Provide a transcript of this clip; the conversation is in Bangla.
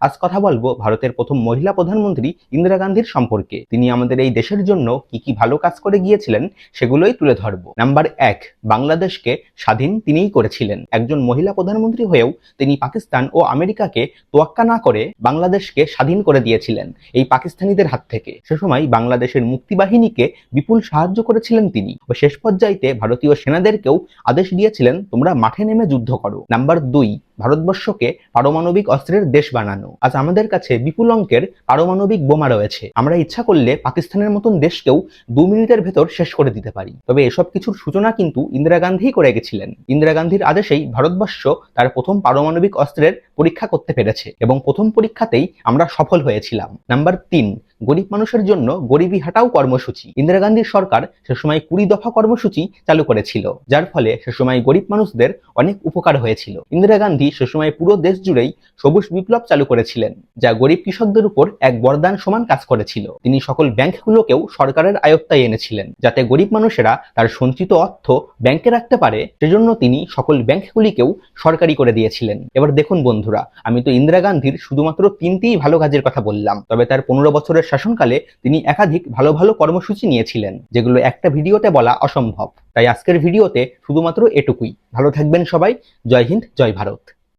আজ কথা বলবো ভারতের প্রথম মহিলা প্রধানমন্ত্রী ইন্দিরা গান্ধীর সম্পর্কে। তিনি আমাদের এই দেশের জন্য কি কি ভালো কাজ করে গিয়েছিলেন সেগুলোই তুলে ধরবো। নাম্বার 1, বাংলাদেশকে স্বাধীন তিনিই করেছিলেন। একজন মহিলা প্রধানমন্ত্রী হয়েও তিনি পাকিস্তান ও আমেরিকাকে তোয়াক্কা না করে বাংলাদেশকে স্বাধীন করে দিয়েছিলেন এই পাকিস্তানিদের হাত থেকে। সে সময় বাংলাদেশের মুক্তিবাহিনীকে বিপুল সাহায্য করেছিলেন তিনি ও শেষ পর্যায়ে ভারতীয় সেনাদেরকেও আদেশ দিয়েছিলেন তোমরা মাঠে নেমে যুদ্ধ করো। নাম্বার 2, ভারতবর্ষকে পারমাণবিক অস্ত্রের দেশ বানানো। আজ আমাদের কাছে বিপুল অঙ্কের পারমাণবিক বোমা রয়েছে। আমরা ইচ্ছা করলে পাকিস্তানের মতন দেশকেও 2 মিনিটের ভেতর শেষ করে দিতে পারি। তবে এসব কিছুর সূচনা কিন্তু ইন্দিরা গান্ধীই করে গেছিলেন। ইন্দিরা গান্ধীর আদেশেই ভারতবর্ষ তার প্রথম পারমাণবিক অস্ত্রের পরীক্ষা করতে পেরেছে এবং প্রথম পরীক্ষাতেই আমরা সফল হয়েছিলাম। নাম্বার 3, গরিব মানুষের জন্য গরিবি হাটাও কর্মসূচি। ইন্দিরা গান্ধীর সরকার সে সময় 20 দফা কর্মসূচি চালু করেছিল, যার ফলে সে সময় গরিব মানুষদের অনেক উপকার হয়েছিল। ইন্দিরা গান্ধী সে সময় পুরো দেশ জুড়েই সবুজ বিপ্লব চালু করেছিলেন, যা গরিব কৃষকদের উপর এক বরদান সমান কাজ করেছিল। তিনি সকল ব্যাংকগুলোকেও সরকারের আয়ত্তায় এনেছিলেন, যাতে গরিব মানুষেরা তার সঞ্চিত অর্থ ব্যাংকে রাখতে পারে। সেজন্য তিনি সকল ব্যাংকগুলিকেও সরকারি করে দিয়েছিলেন। এবার দেখুন বন্ধুরা, আমি তো ইন্দিরা গান্ধীর শুধুমাত্র 3টিই ভালো কাজের কথা বললাম, তবে তার 15 বছরের শাসনকালে তিনি একাধিক ভালো ভালো কর্মসূচি নিয়েছিলেন, যেগুলো একটা ভিডিওতে বলা অসম্ভব। তাই আজকের ভিডিওতে শুধুমাত্র এটুকুই। ভালো থাকবেন সবাই। জয় হিন্দ, জয় ভারত।